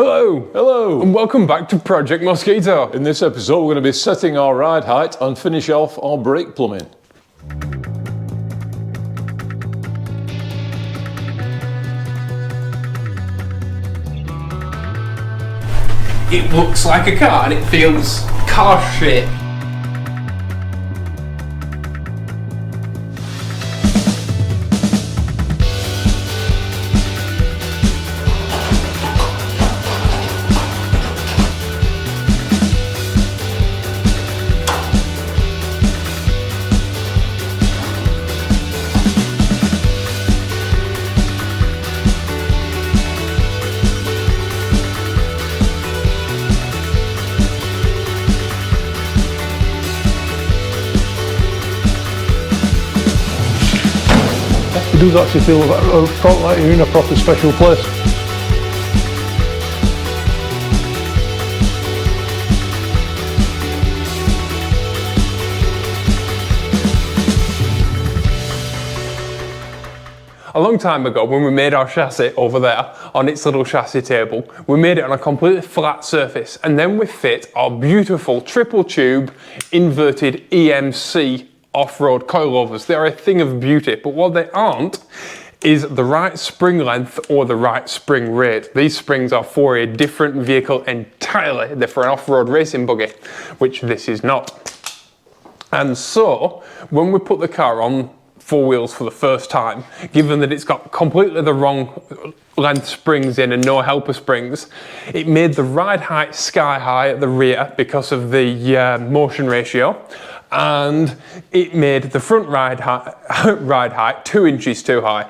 Hello! Hello! And welcome back to Project Mosquito. In this episode we're going to be setting our ride height and finish off our brake plumbing. It looks like a car and it feels car-shaped. It does actually feel like you're in a proper special place. A long time ago, when we made our chassis over there on its little chassis table, we made it on a completely flat surface, and then we fit our beautiful triple tube inverted EMC off-road coilovers. They're a thing of beauty, but what they aren't is the right spring length or the right spring rate. These springs are for a different vehicle entirely. They're for an off-road racing buggy, which this is not. And so, when we put the car on four wheels for the first time, given that it's got completely the wrong length springs in and no helper springs, it made the ride height sky high at the rear because of the motion ratio, and it made the front ride height 2 inches too high.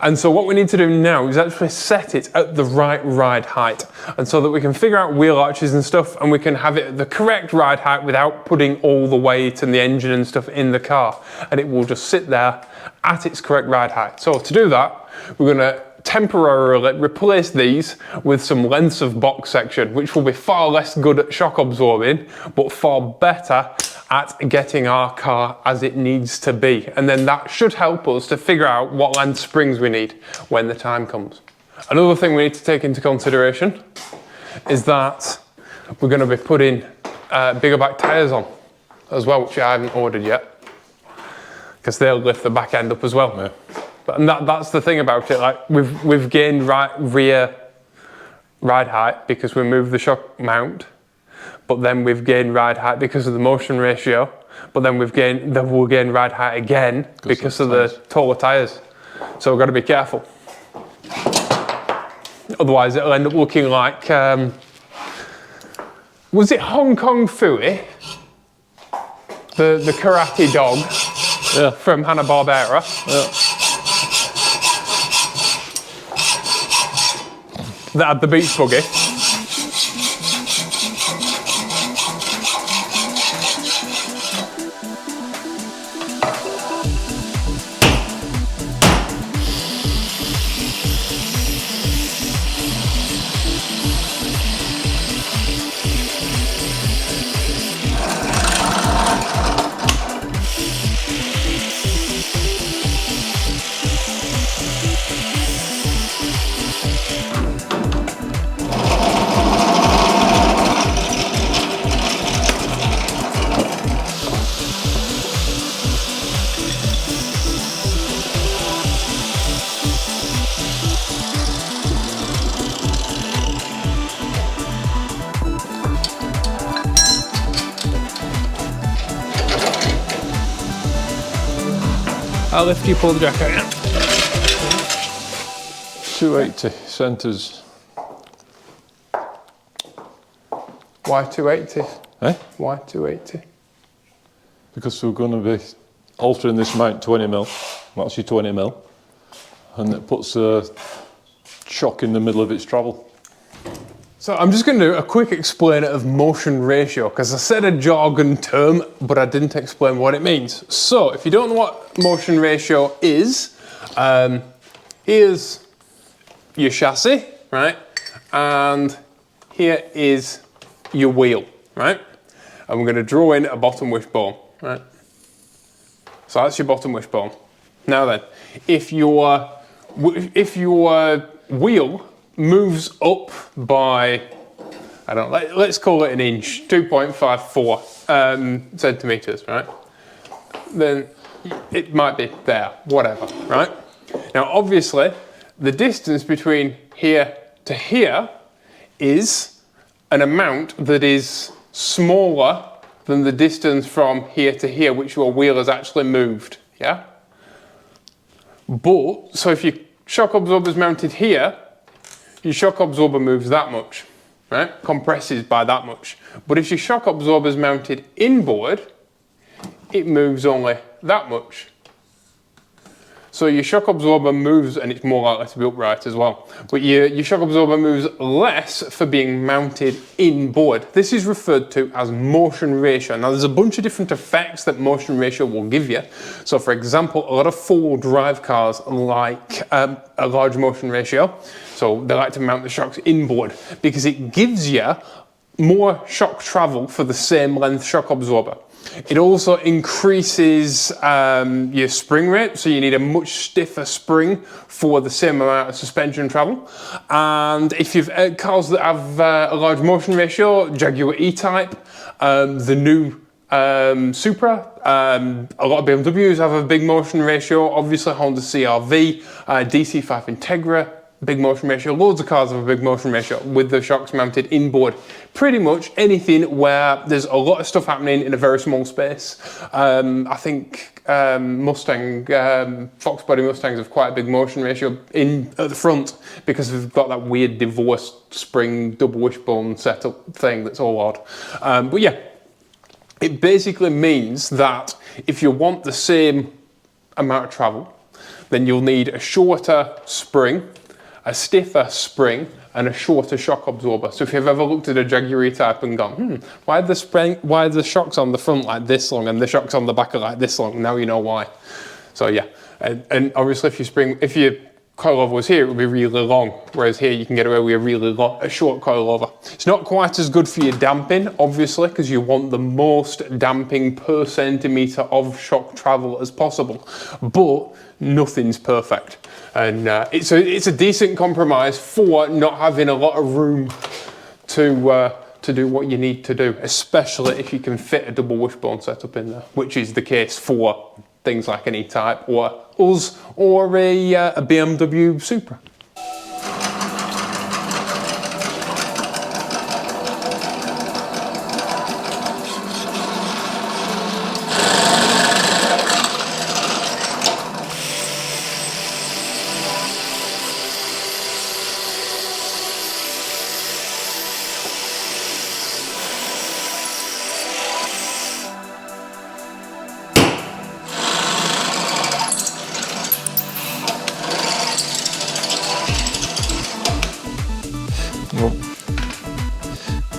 And so what we need to do now is actually set it at the right ride height, and so that we can figure out wheel arches and stuff, and we can have it at the correct ride height without putting all the weight and the engine and stuff in the car, and it will just sit there at its correct ride height. So to do that, we're going to temporarily replace these with some lengths of box section, which will be far less good at shock absorbing, but far better at getting our car as it needs to be. And then that should help us to figure out what length springs we need when the time comes. Another thing we need to take into consideration is that we're going to be putting bigger back tyres on as well, which I haven't ordered yet, because they'll lift the back end up as well. Yeah. And that's the thing about it, like we've gained rear ride height because we moved the shock mount, but then we've gained ride height because of the motion ratio, but then we'll gain ride height again because of the taller tyres. So we've got to be careful. Otherwise it'll end up looking like, was it Hong Kong Phooey? The karate dog, yeah, from Hanna-Barbera. Yeah. That had the beach buggy. I'll lift you, pull the jack out. 280 centres. Why 280? Eh? Why 280? Because we're going to be altering this mount 20mm. That's your 20mm. And it puts a shock in the middle of its travel. So I'm just going to do a quick explainer of motion ratio, because I said a jargon term, but I didn't explain what it means. So if you don't know what motion ratio is, here's your chassis, right? And here is your wheel, right? And we're going to draw in a bottom wishbone, right? So that's your bottom wishbone. Now then, if your wheel moves up by, I don't know, let's call it an inch, 2.54 centimeters, right? Then it might be there, whatever, right? Now, obviously, the distance between here to here is an amount that is smaller than the distance from here to here, which your wheel has actually moved, yeah? But, so if your shock absorber is mounted here, your shock absorber moves that much, right? Compresses by that much. But if your shock absorber is mounted inboard, it moves only that much. So your shock absorber moves, and it's more likely to be upright as well, but your shock absorber moves less for being mounted inboard. This is referred to as motion ratio. Now there's a bunch of different effects that motion ratio will give you. So for example, a lot of four-wheel drive cars like a large motion ratio. So they like to mount the shocks inboard because it gives you more shock travel for the same length shock absorber. It also increases your spring rate, so you need a much stiffer spring for the same amount of suspension travel. And if you've cars that have a large motion ratio, Jaguar E-Type, the new Supra, a lot of BMWs have a big motion ratio, obviously Honda CR-V, DC5 Integra, big motion ratio. Loads of cars have a big motion ratio with the shocks mounted inboard. Pretty much anything where there's a lot of stuff happening in a very small space. I think Mustang, Fox body Mustangs have quite a big motion ratio at the front because they've got that weird divorced spring double wishbone setup thing that's all odd. But yeah, it basically means that if you want the same amount of travel, then you'll need a shorter spring, a stiffer spring, and a shorter shock absorber. So if you've ever looked at a Jaguar E-Type and gone, why are the shocks on the front like this long and the shocks on the back are like this long? Now you know why. So yeah, and obviously if your coilover was here, it would be really long, whereas here you can get away with a short coilover. It's not quite as good for your damping, obviously, because you want the most damping per centimetre of shock travel as possible, but nothing's perfect. And it's a decent compromise for not having a lot of room to do what you need to do, especially if you can fit a double wishbone setup in there, which is the case for things like an E-Type or us or a BMW Supra.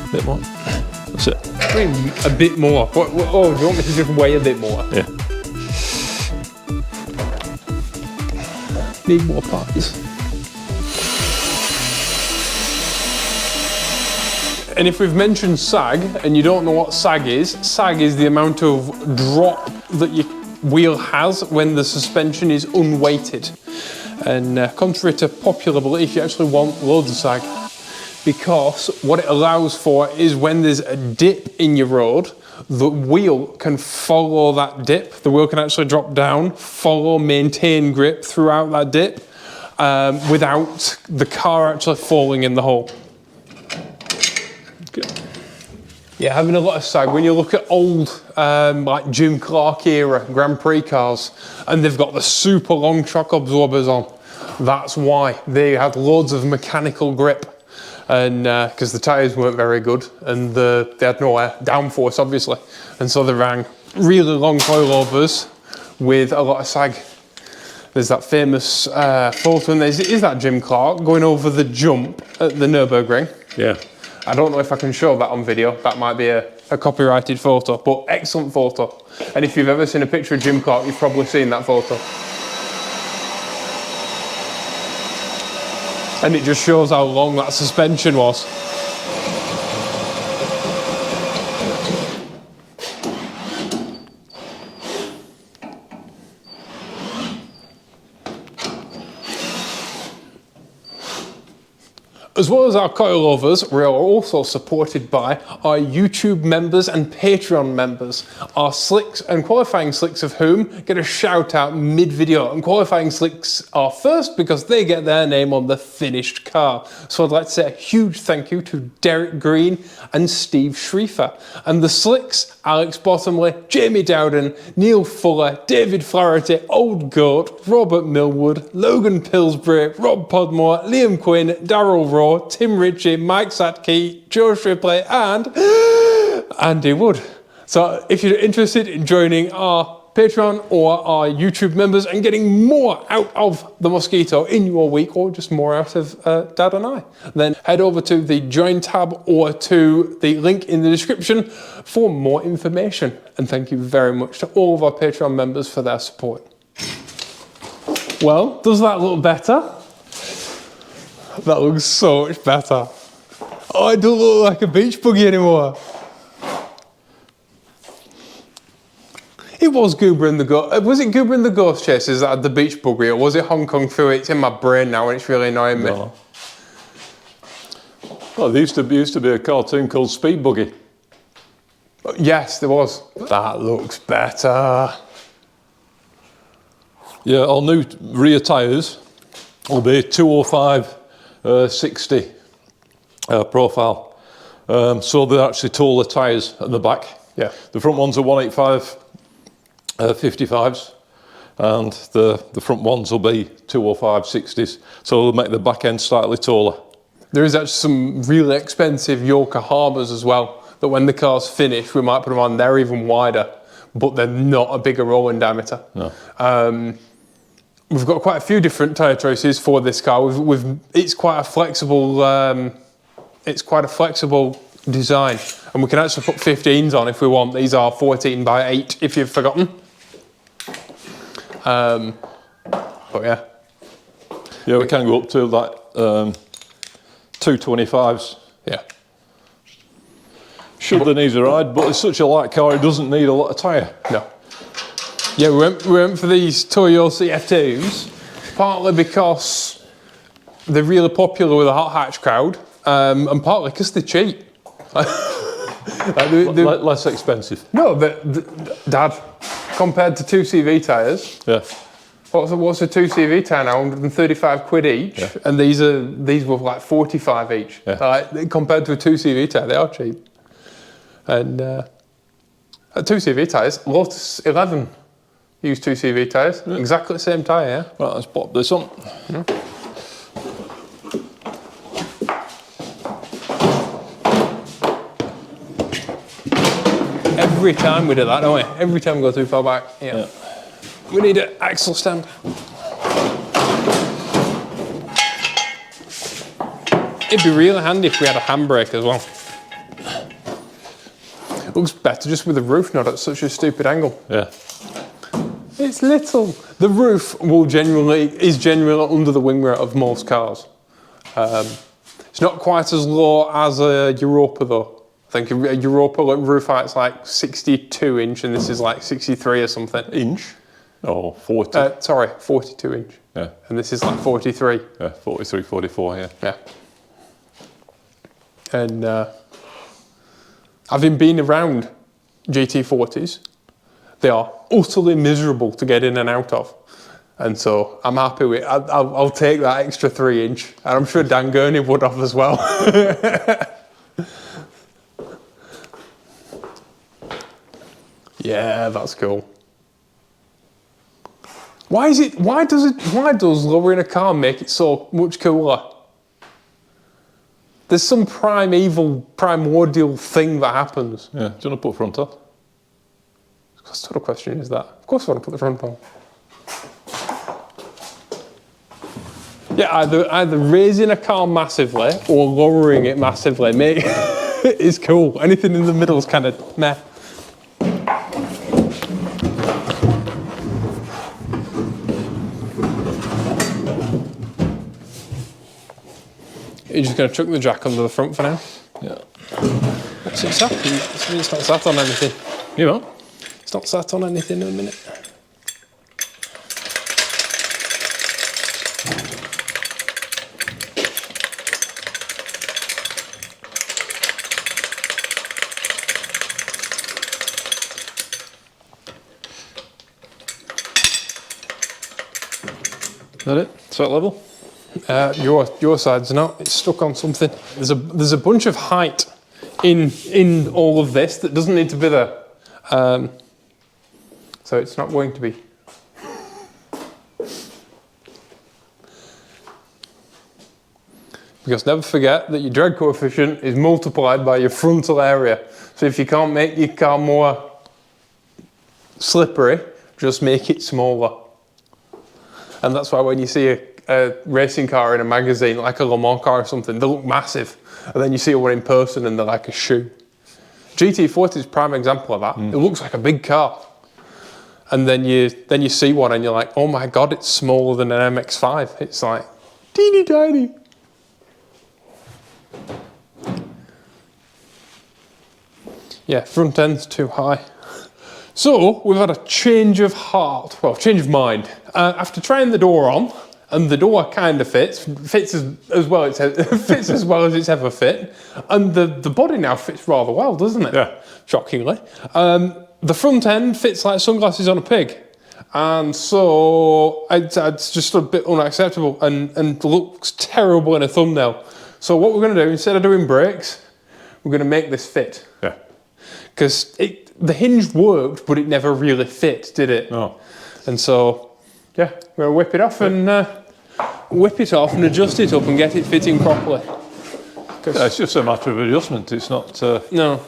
A bit more. That's it. I mean, a bit more. Oh, do you want me to just weigh a bit more? Yeah. Need more parts. And if we've mentioned sag, and you don't know what sag is the amount of drop that your wheel has when the suspension is unweighted. And contrary to popular belief, you actually want loads of sag, because what it allows for is when there's a dip in your road, the wheel can follow that dip. The wheel can actually drop down, follow, maintain grip throughout that dip without the car actually falling in the hole. Good. Yeah, having a lot of sag. When you look at old, like Jim Clark era Grand Prix cars, and they've got the super long shock absorbers on, that's why. They had loads of mechanical grip. And because the tyres weren't very good, and they had no downforce, obviously, and so they ran really long coilovers with a lot of sag. There's that famous photo, and is that Jim Clark going over the jump at the Nürburgring? Yeah. I don't know if I can show that on video. That might be a copyrighted photo, but excellent photo. And if you've ever seen a picture of Jim Clark, you've probably seen that photo. And it just shows how long that suspension was. As well as our coilovers, we are also supported by our YouTube members and Patreon members. Our slicks and qualifying slicks of whom get a shout out mid-video, and qualifying slicks are first because they get their name on the finished car. So I'd like to say a huge thank you to Derek Green and Steve Schriefer. And the slicks, Alex Bottomley, Jamie Dowden, Neil Fuller, David Flaherty, Old Goat, Robert Millwood, Logan Pillsbury, Rob Podmore, Liam Quinn, Darryl Rowe, Tim Ritchie, Mike Satke, Joe Shipley, and Andy Wood. So if you're interested in joining our Patreon or our YouTube members and getting more out of the Mosquito in your week, or just more out of Dad and I, then head over to the Join tab or to the link in the description for more information. And thank you very much to all of our Patreon members for their support. Well, does that look better? That looks so much better. Oh, I don't look like a beach buggy anymore. It was Goober and the Ghost. Was it Goober and the Ghost Chasers that had the beach buggy, or was it Hong Kong Foo? It's in my brain now and it's really annoying me. No. Well, there used to be a cartoon called Speed Buggy. Yes, there was. That looks better. Yeah, our new rear tyres will be 205 60 profile. So they're actually taller tyres at the back. Yeah. The front ones are 185 55s, and the front ones will be 205 60s. So they'll make the back end slightly taller. There is actually some really expensive Yokohamas as well, that when the car's finished, we might put them on. They're even wider, but they're not a bigger rolling diameter. No. We've got quite a few different tyre choices for this car. It's quite a flexible design, and we can actually put 15s on if we want. These are 14 by 8 if you've forgotten. But yeah. Yeah, we can go up to like 225s. Yeah. Should the need a ride, but it's such a light car, it doesn't need a lot of tyre. No. Yeah, we went for these Toyo CF2s, partly because they're really popular with the hot hatch crowd, and partly because they're cheap. Less expensive. No, Dad, compared to two CV tyres, Yeah. what's a two CV tyre now? 135 quid each, Yeah. and these were like 45 each. Yeah. Like, compared to a two CV tyre, they are cheap. And two CV tyres, Lotus 11. Use two CV tyres, exactly the same tyre, yeah? Right, let's pop this on. Every time we do that, don't we? Every time we go too far back. Yeah. We need an axle stand. It'd be really handy if we had a handbrake as well. It looks better just with the roof not at such a stupid angle. Yeah. It's little. The roof is generally under the wing mirror of most cars. It's not quite as low as a Europa though. I think a Europa roof height's like 62 inch and this is like 63 or something. Inch? Oh, 40. Sorry, 42 inch. Yeah. And this is like 43. Yeah, 43, 44, yeah. Yeah. And having been around GT40s, they are utterly miserable to get in and out of. And so I'm happy with, I'll take that extra 3 inch, and I'm sure Dan Gurney would have as well. Yeah, that's cool. Why does lowering a car make it so much cooler? There's some primordial thing that happens. Yeah, do you want to put front on? What sort of question is that? Of course I want to put the front on. Yeah, either raising a car massively or lowering it massively, mate, is cool. Anything in the middle is kind of meh. You're just going to chuck the jack under the front for now? Yeah. What's it sat? It's not sat on anything. You know? It's not sat on anything in a minute. that it? Is that level? Your side's not. It's stuck on something. There's a bunch of height in all of this that doesn't need to be there. So it's not going to be. Because never forget that your drag coefficient is multiplied by your frontal area. So if you can't make your car more slippery, just make it smaller. And that's why when you see a racing car in a magazine, like a Le Mans car or something, they look massive. And then you see one in person and they're like a shoe. GT40 is a prime example of that. It looks like a big car. And then you see one and you're like, oh my God, it's smaller than an MX-5. It's like teeny tiny. Yeah, front end's too high. So we've had a change of heart, well, change of mind. After trying the door on, and the door kind of fits as well as it's ever fit, and the body now fits rather well, doesn't it? Yeah. Shockingly. The front end fits like sunglasses on a pig. And so it's just a bit unacceptable and looks terrible in a thumbnail. So what we're going to do, instead of doing brakes, we're going to make this fit. Yeah. Because the hinge worked, but it never really fit, did it? No. And so, yeah, we're going to whip it off and adjust it up and get it fitting properly. Yeah, it's just a matter of adjustment. It's not. No,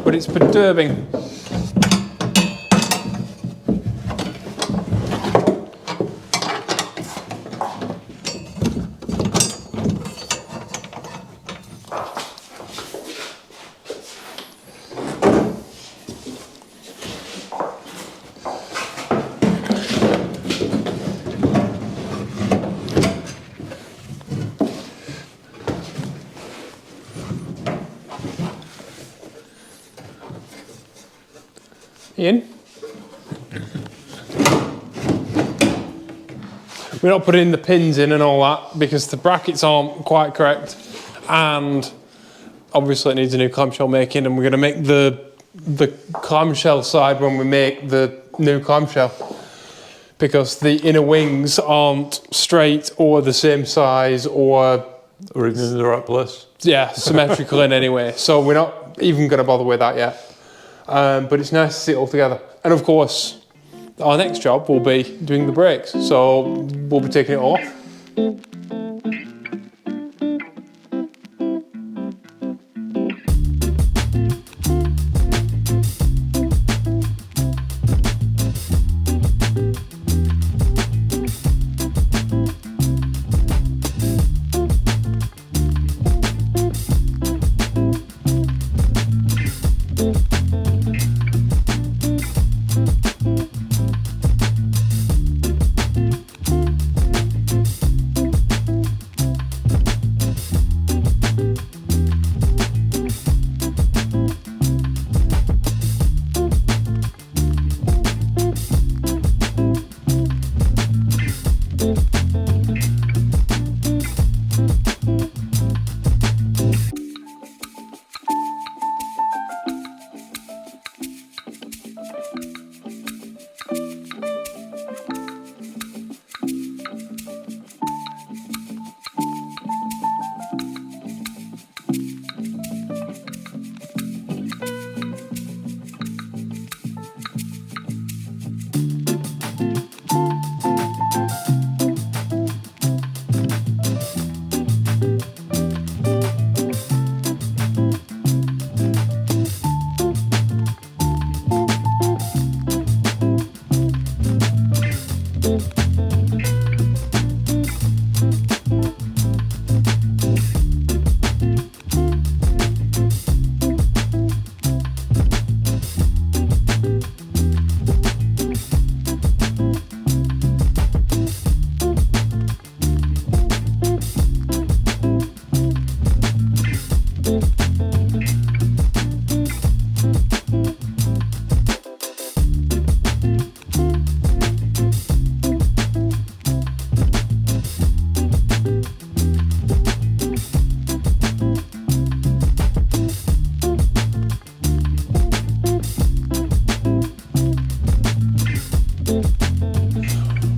but it's perturbing. Ian? We're not putting the pins in and all that because the brackets aren't quite correct, and obviously it needs a new clamshell making, and we're going to make the clamshell side when we make the new clamshell, because the inner wings aren't straight or the same size or in the right place. Yeah, symmetrical in any way. So we're not even going to bother with that yet. But it's nice to see it all together. And of course, our next job will be doing the brakes. So we'll be taking it off.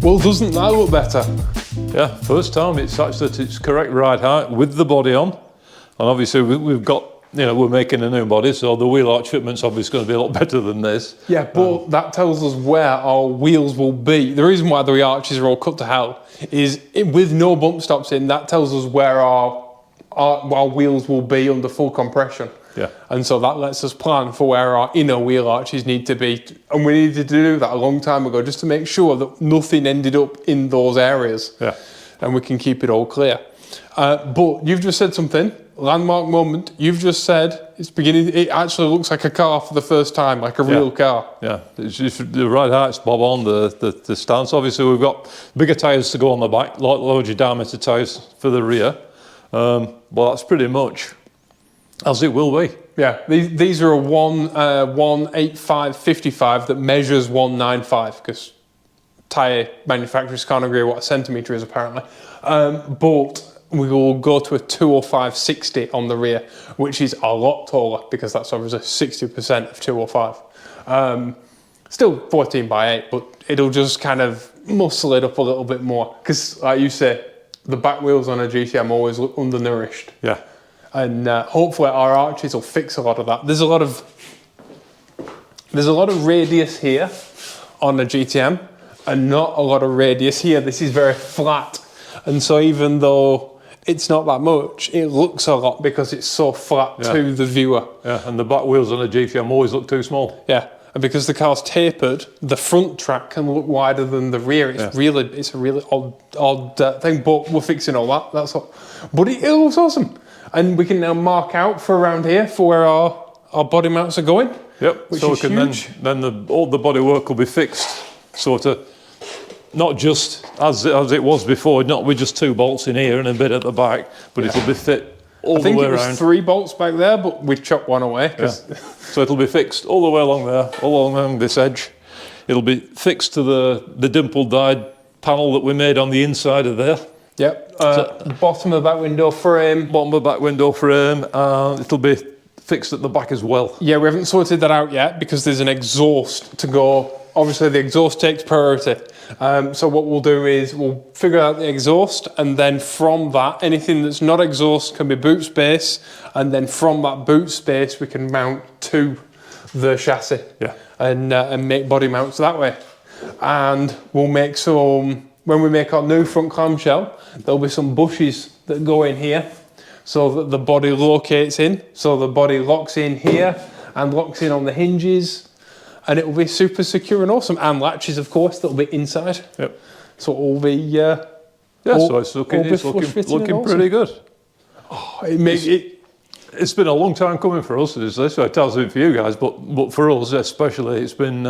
Well, doesn't that look better? Yeah, first time it's actually at its correct ride height with the body on. And obviously we've got, we're making a new body, so the wheel arch fitment's obviously going to be a lot better than this. Yeah, but that tells us where our wheels will be. The reason why the rear arches are all cut to hell is with no bump stops in, that tells us where our wheels will be under full compression. Yeah. And so that lets us plan for where our inner wheel arches need to be. And we needed to do that a long time ago just to make sure that nothing ended up in those areas. Yeah. And we can keep it all clear. But you've just said something, landmark moment. You've just said it actually looks like a car for the first time, like a real car. Yeah, it's just the ride height's bob on, the stance. Obviously we've got bigger tyres to go on the back, larger diameter tyres for the rear. Well, that's pretty much as it will be. Yeah, these are a 185/55 that measures 195 because tyre manufacturers can't agree what a centimetre is apparently. But we will go to a 205/60 on the rear, which is a lot taller because that's obviously 60% of 205. Still 14/8, but it'll just kind of muscle it up a little bit more because, like you say, the back wheels on a GTM always look undernourished. Yeah. And hopefully our arches will fix a lot of that. There's a lot of radius here on a GTM and not a lot of radius here. This is very flat. And so even though it's not that much, it looks a lot because it's so flat to the viewer. Yeah, and the back wheels on a GTM always look too small. Yeah, and because the car's tapered, the front track can look wider than the rear. It's a really odd thing, but we're fixing all that. That's all. But it looks awesome. And we can now mark out for around here for where our body mounts are going. Yep. Which so is we can huge. then all the bodywork will be fixed, sort of, not just as it was before, not with just 2 bolts in here and a bit at the back, but it'll be fit all the way around. I think it was 3 bolts back there, but we chopped one away. So it'll be fixed all the way along there, all along this edge. It'll be fixed to the dimpled dyed panel that we made on the inside of there. Yep. Bottom of the back window frame. Bottom of the back window frame. It'll be fixed at the back as well. Yeah, we haven't sorted that out yet because there's an exhaust to go. Obviously, the exhaust takes priority. So what we'll do is we'll figure out the exhaust, and then from that, anything that's not exhaust can be boot space, and then from that boot space, we can mount to the chassis. Yeah. And make body mounts that way. And we'll make some. When we make our new front clamshell, there'll be some bushes that go in here so that the body locates in. So the body locks in here and locks in on the hinges, and it will be super secure and awesome. And latches, of course, that'll be inside. Yep. So it will be so it's looking pretty good. Oh, It's been a long time coming for us. It tells it for you guys, but for us especially, it's been.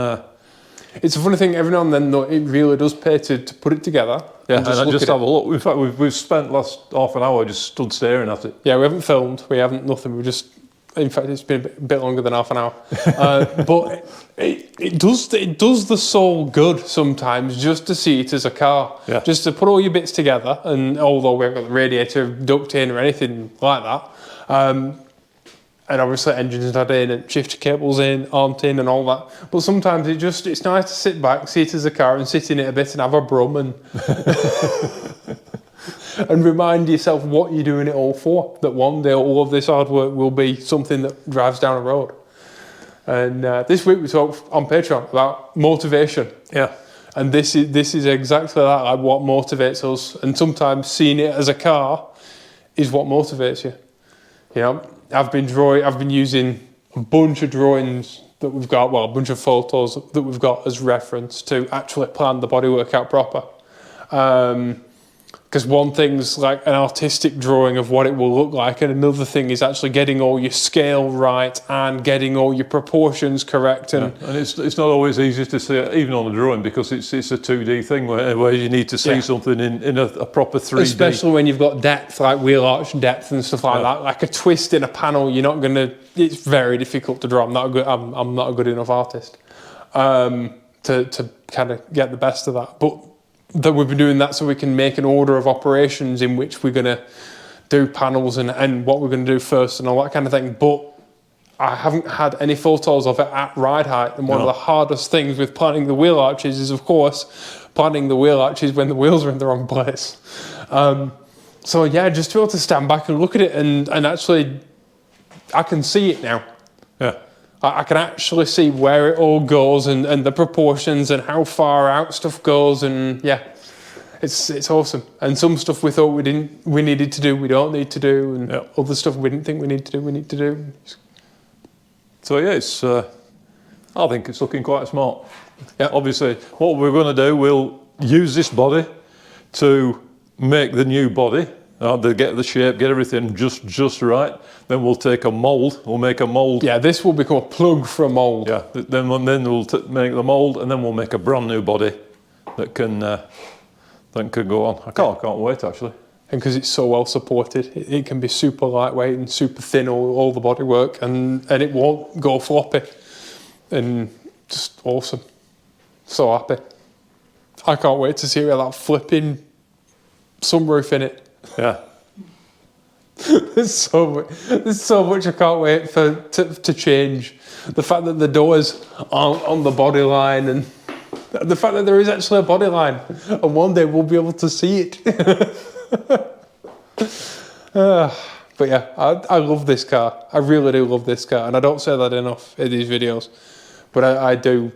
It's a funny thing, every now and then, though, it really does pay to put it together. Yeah, and just have a look. In fact, we've spent last half an hour just stood staring at it. Yeah, we haven't filmed, we haven't nothing, in fact, it's been a bit longer than half an hour. But it does the soul good sometimes just to see it as a car. Yeah. Just to put all your bits together, and although we haven't got the radiator duct in or anything like that, and obviously engines not in and shifter cables aren't in and all that. But sometimes it's nice to sit back, see it as a car and sit in it a bit and have a brum and and remind yourself what you're doing it all for. That one day all of this hard work will be something that drives down a road. And this week we talked on Patreon about motivation. Yeah. And this is exactly that, like what motivates us. And sometimes seeing it as a car is what motivates you. You know, I've been using a bunch of drawings that we've got, well, a bunch of photos that we've got as reference to actually plan the bodywork out proper. Because one thing's like an artistic drawing of what it will look like, and another thing is actually getting all your scale right and getting all your proportions correct. And it's not always easy to see, even on a drawing, because it's a 2D thing where you need to see something in a proper 3D. Especially when you've got depth, like wheel arch depth and stuff like that. Like a twist in a panel, you're not gonna. It's very difficult to draw. I'm not a good enough artist to kind of get the best of that, but. That we've been doing that so we can make an order of operations in which we're going to do panels and what we're going to do first and all that kind of thing. But I haven't had any photos of it at ride height, and one of the hardest things with planning the wheel arches is, of course, planning the wheel arches when the wheels are in the wrong place. So yeah, just to be able to stand back and look at it and actually, I can see it now. Yeah. I can actually see where it all goes and the proportions and how far out stuff goes, and yeah, it's awesome. And some stuff we thought we needed to do, we don't need to do, and other stuff we didn't think we need to do, we need to do. So yeah, it's I think it's looking quite smart. Yeah. Obviously, what we're going to do, we'll use this body to make the new body. To get the shape, get everything just right. Then we'll take a mould. We'll make a mould. Yeah, this will become a plug for a mould. Yeah. Then we'll make the mould, and then we'll make a brand new body that can go on. I can't wait actually. And because it's so well supported, it can be super lightweight and super thin, all the bodywork, and it won't go floppy. And just awesome. So happy. I can't wait to see it with that flipping sunroof in it. Yeah. There's so much I can't wait to change. The fact that the doors aren't on the body line, and the fact that there is actually a body line, and one day we'll be able to see it. But yeah, I love this car. I really do love this car, and I don't say that enough in these videos, but I do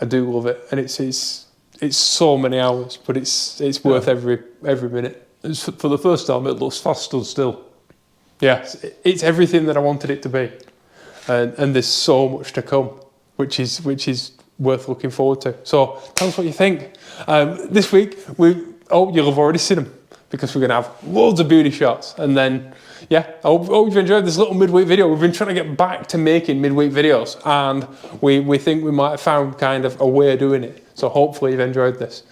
love it, and it's so many hours, but it's worth every minute. For the first time, it looks fast stood still. Yeah, it's everything that I wanted it to be, and there's so much to come, which is worth looking forward to. So tell us what you think. This week you'll have already seen them, because we're gonna have loads of beauty shots, and then yeah, I hope you've enjoyed this little midweek video. We've been trying to get back to making midweek videos, and we think we might have found kind of a way of doing it. So hopefully you've enjoyed this.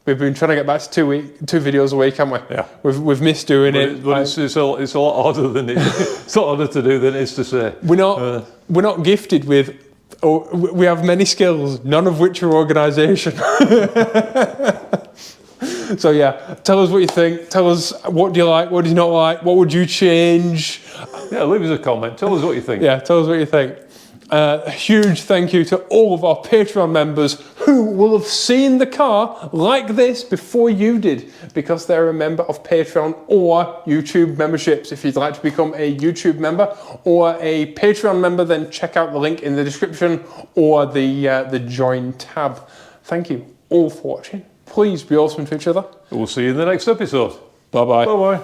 We've been trying to get back to two videos a week, haven't we? Yeah. We've missed doing it. But it's a lot harder than it. It's a lot harder to do than it is to say. We're not gifted with. We have many skills, none of which are organisation. So yeah, tell us what you think. Tell us what do you like, what do you not like, what would you change? Yeah, leave us a comment. Tell us what you think. Yeah, tell us what you think. A huge thank you to all of our Patreon members who will have seen the car like this before you did, because they're a member of Patreon or YouTube memberships. If you'd like to become a YouTube member or a Patreon member, then check out the link in the description or the join tab. Thank you all for watching. Please be awesome to each other. We'll see you in the next episode. Bye-bye. Bye-bye.